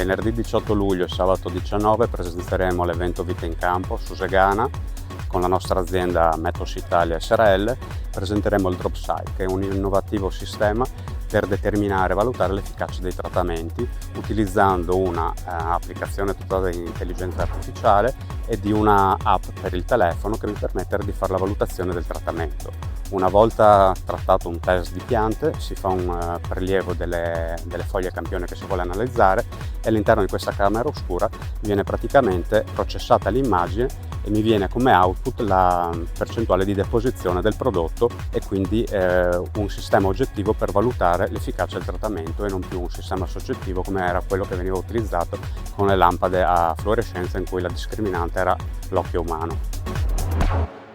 venerdì 18 luglio e sabato 19 presenteremo l'evento Vita in Campo su Segana con la nostra azienda Metos Italia SRL. Presenteremo il DropSight, che è un innovativo sistema per determinare e valutare l'efficacia dei trattamenti utilizzando una applicazione dotata di intelligenza artificiale e di una app per il telefono che vi permette di fare la valutazione del trattamento. Una volta trattato un test di piante si fa un prelievo delle foglie campione che si vuole analizzare e all'interno di questa camera oscura viene praticamente processata l'immagine e mi viene come output la percentuale di deposizione del prodotto e quindi un sistema oggettivo per valutare l'efficacia del trattamento e non più un sistema soggettivo come era quello che veniva utilizzato con le lampade a fluorescenza in cui la discriminante era l'occhio umano.